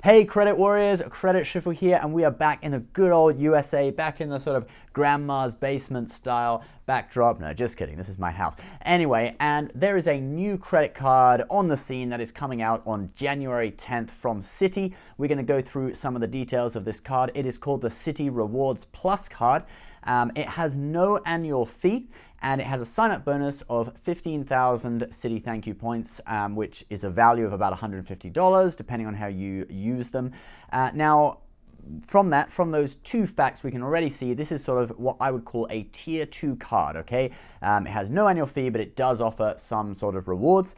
Hey Credit Warriors, Credit Shuffle here, and we are back in the good old USA, back in the sort of grandma's basement style backdrop. No, just kidding, this is my house. Anyway, and there is a new credit card on the scene that is coming out on January 10th from Citi. We're going to go through some of the details of this card. It is called the Citi Rewards Plus card. It has no annual fee, and it has a sign-up bonus of 15,000 Citi Thankyou points, which is a value of about $150, depending on how you use them. Now, from those two facts, we can already see this is sort of what I would call a tier 2 card, okay? It has no annual fee, but it does offer some sort of rewards.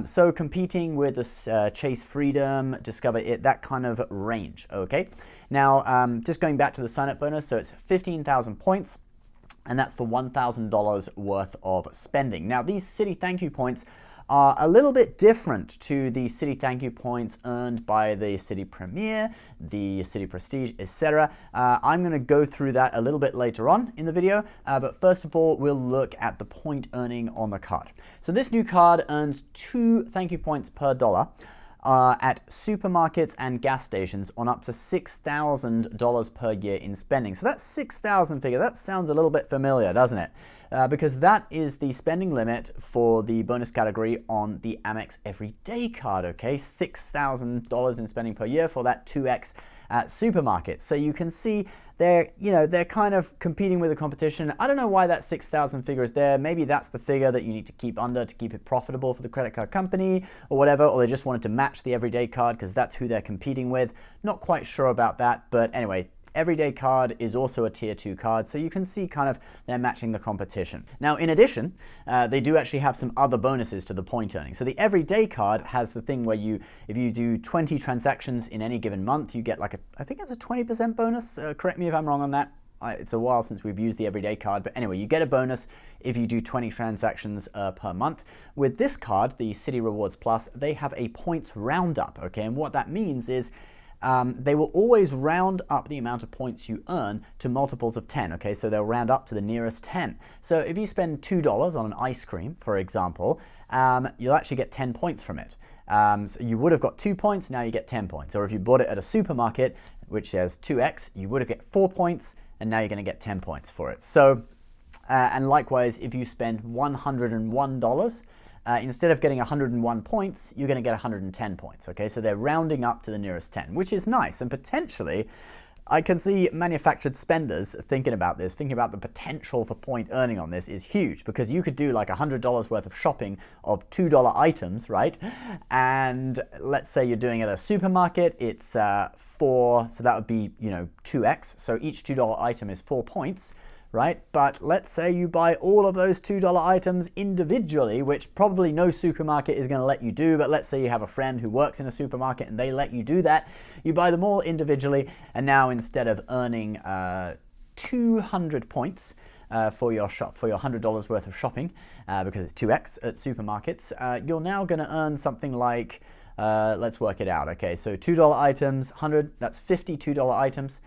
So competing with the Chase Freedom, Discover It, that kind of range, okay? Now, just going back to the sign-up bonus, so it's 15,000 points, and that's for $1,000 worth of spending. Now, these Citi Thankyou points are a little bit different to the Citi Thankyou points earned by the Citi Premier, the Citi Prestige, etc. I'm going to go through that a little bit later on in the video, but first of all, we'll look at the point earning on the card. So this new card earns 2 Thankyou points per dollar at supermarkets and gas stations on up to $6,000 per year in spending. So that 6,000 figure, that sounds a little bit familiar, doesn't it? Because that is the spending limit for the bonus category on the Amex Everyday card, okay? $6,000 in spending per year for that 2x at supermarkets. So you can see they're kind of competing with the competition. I don't know why that 6,000 figure is there. Maybe that's the figure that you need to keep under to keep it profitable for the credit card company or whatever, or they just wanted to match the everyday card because that's who they're competing with. Not quite sure about that, but anyway, everyday card is also a tier 2 card, so you can see kind of they're matching the competition. Now, in addition, they do actually have some other bonuses to the point earning. So the everyday card has the thing where if you do 20 transactions in any given month, you get like I think it's a 20% bonus. Correct me if I'm wrong on that. It's a while since we've used the everyday card, but anyway, you get a bonus if you do 20 transactions per month. With this card, the Citi Rewards Plus, they have a points roundup, okay? And what that means is they will always round up the amount of points you earn to multiples of 10, okay? So they'll round up to the nearest 10. So if you spend $2 on an ice cream, for example, you'll actually get 10 points from it. So you would have got 2 points, now you get 10 points. Or if you bought it at a supermarket, which says 2x, you would have get 4 points, and now you're going to get 10 points for it. So, and likewise, if you spend $101, instead of getting 101 points, you're going to get 110 points, okay? So they're rounding up to the nearest 10, which is nice. And potentially, I can see manufactured spenders thinking about this, thinking about the potential for point earning on this is huge, because you could do like $100 worth of shopping of $2 items, right? And let's say you're doing it at a supermarket, it's 4, so that would be, 2x. So each $2 item is 4 points. Right? But let's say you buy all of those $2 items individually, which probably no supermarket is going to let you do, but let's say you have a friend who works in a supermarket and they let you do that. You buy them all individually, and now instead of earning 200 points for your $100 worth of shopping, because it's 2x at supermarkets, you're now going to earn something like, let's work it out, okay? So $2 items, 100, that's 50 $2 items.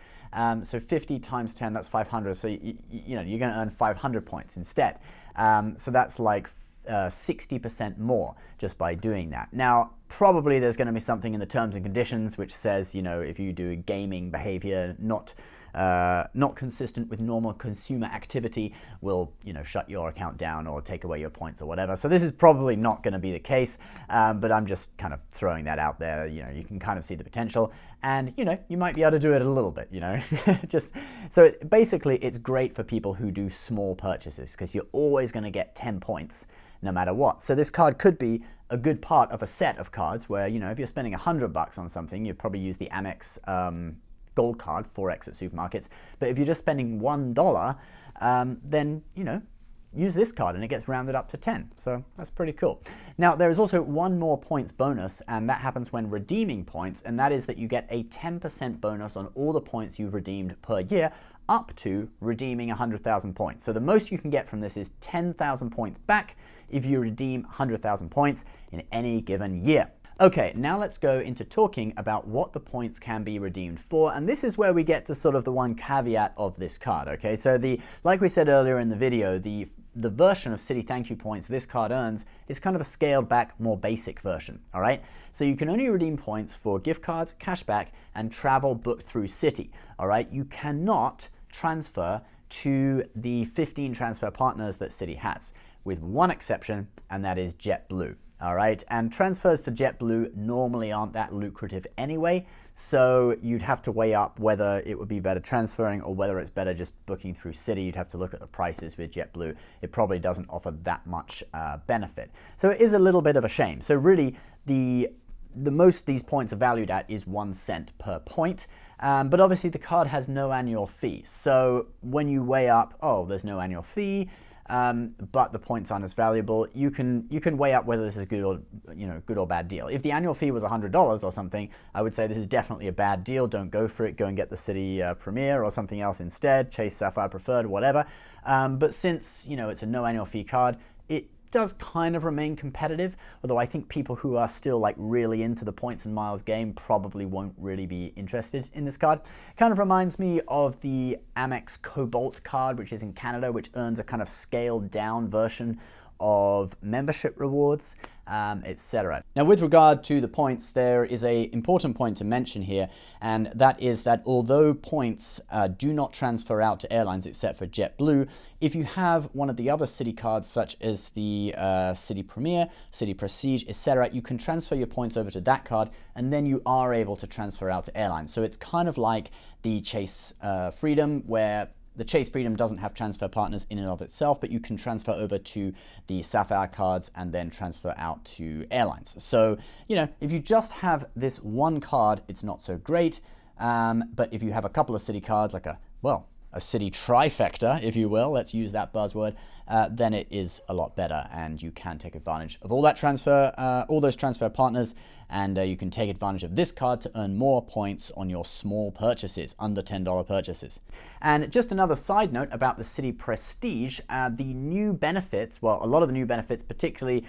So 50 times 10, that's 500. So you're going to earn 500 points instead. So that's like 60% more just by doing that. Now, probably there's going to be something in the terms and conditions which says, if you do gaming behavior not consistent with normal consumer activity, will shut your account down or take away your points or whatever. So this is probably not going to be the case, but I'm just kind of throwing that out there. You can kind of see the potential, and you might be able to do it a little bit. Just so basically, it's great for people who do small purchases because you're always going to get 10 points no matter what. So this card could be a good part of a set of cards where if you're spending $100 on something, you'd probably use the Amex Gold card, 4x at supermarkets. But if you're just spending $1, then use this card and it gets rounded up to 10. So that's pretty cool. Now, there is also one more points bonus, and that happens when redeeming points, and that is that you get a 10% bonus on all the points you've redeemed per year, up to redeeming 100,000 points. So the most you can get from this is 10,000 points back if you redeem 100,000 points in any given year. Okay, now let's go into talking about what the points can be redeemed for, and this is where we get to sort of the one caveat of this card, okay? So like we said earlier in the video, the version of Citi Thankyou points this card earns is kind of a scaled back, more basic version, all right? So you can only redeem points for gift cards, cashback, and travel booked through Citi, all right? You cannot transfer to the 15 transfer partners that Citi has, with one exception, and that is JetBlue. All right, and transfers to JetBlue normally aren't that lucrative anyway, so you'd have to weigh up whether it would be better transferring or whether it's better just booking through Citi. You'd have to look at the prices with JetBlue. It probably doesn't offer that much benefit. So it is a little bit of a shame. So really, the most these points are valued at is 1 cent per point. But obviously the card has no annual fee. So when you weigh up, oh, there's no annual fee, but the points aren't as valuable, you can weigh up whether this is a good or bad deal. If the annual fee was $100 or something, I would say this is definitely a bad deal. Don't go for it. Go and get the Citi Premier or something else instead. Chase Sapphire Preferred, whatever. But since it's a no annual fee card, it does kind of remain competitive, although I think people who are still like really into the points and miles game probably won't really be interested in this card. Kind of reminds me of the Amex Cobalt card, which is in Canada, which earns a kind of scaled down version of membership rewards, etc. Now, with regard to the points, there is an important point to mention here, and that is that although points do not transfer out to airlines except for JetBlue, if you have one of the other Citi cards, such as the Citi Premier, Citi Prestige, etc., you can transfer your points over to that card, and then you are able to transfer out to airlines. So it's kind of like the Chase Freedom, where the Chase Freedom doesn't have transfer partners in and of itself, but you can transfer over to the Sapphire cards and then transfer out to airlines. So, if you just have this one card, it's not so great. But if you have a couple of Citi cards, like a Citi trifecta, if you will, let's use that buzzword, then it is a lot better, and you can take advantage of all that transfer, all those transfer partners, and you can take advantage of this card to earn more points on your small purchases, under $10 purchases. And just another side note about the Citi Prestige, the new benefits, well, a lot of the new benefits, particularly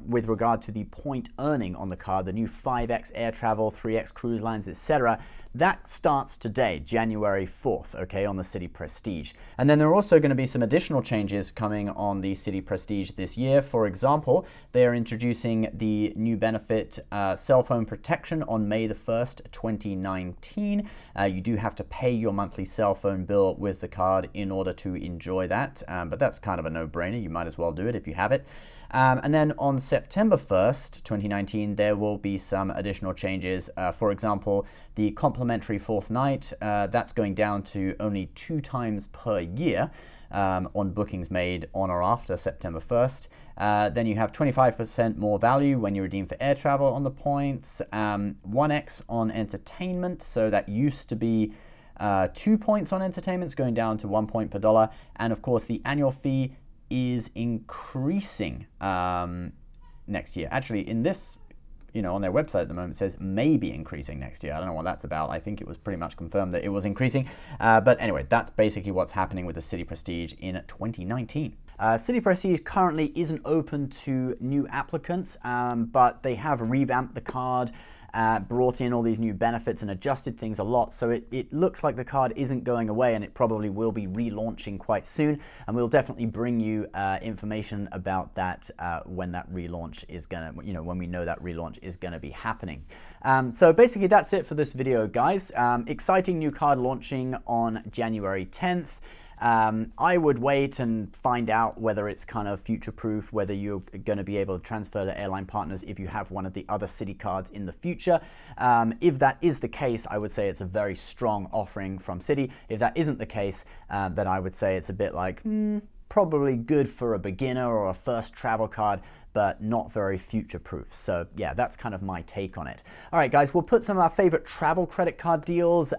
with regard to the point earning on the card, the new 5x air travel, 3x cruise lines, etc., that starts today, January 4th, okay, on the Citi Prestige. And then there are also going to be some additional changes coming on the Citi Prestige this year. For example, they are introducing the new benefit cell phone protection on May the 1st, 2019. You do have to pay your monthly cell phone bill with the card in order to enjoy that, but that's kind of a no-brainer. You might as well do it if you have it. And then on September 1st, 2019, there will be some additional changes. For example, the complimentary fourth night, that's going down to only 2 times per year on bookings made on or after September 1st. Then you have 25% more value when you redeem for air travel on the points, 1x on entertainment, so that used to be 2 points on entertainment, it's going down to 1 point per dollar, and of course the annual fee is increasing next year. Actually, in this, on their website at the moment, it says may be increasing next year. I don't know what that's about. I think it was pretty much confirmed that it was increasing. But anyway, that's basically what's happening with the Citi Prestige in 2019. Citi Prestige currently isn't open to new applicants, but they have revamped the card, brought in all these new benefits and adjusted things a lot. So it looks like the card isn't going away, and it probably will be relaunching quite soon. And we'll definitely bring you information about that when that relaunch is gonna, when we know that relaunch is gonna be happening. So basically that's it for this video, guys. Exciting new card launching on January 10th. I would wait and find out whether it's kind of future-proof, whether you're going to be able to transfer to airline partners if you have one of the other Citi cards in the future. If that is the case, I would say it's a very strong offering from Citi. If that isn't the case, then I would say it's a bit like, probably good for a beginner or a first travel card, but not very future-proof. So yeah, that's kind of my take on it. All right, guys, we'll put some of our favorite travel credit card deals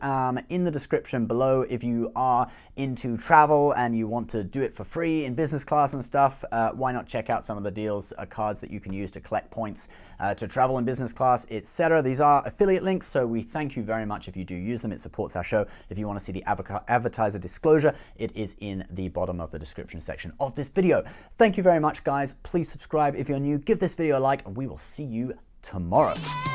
in the description below. If you are into travel and you want to do it for free in business class and stuff, why not check out some of the deals, cards that you can use to collect points to travel in business class, etc. These are affiliate links, so we thank you very much if you do use them. It supports our show. If you want to see the advertiser disclosure, it is in the bottom of the description section of this video. Thank you very much, guys. Please subscribe if you're new. Give this video a like, and we will see you tomorrow.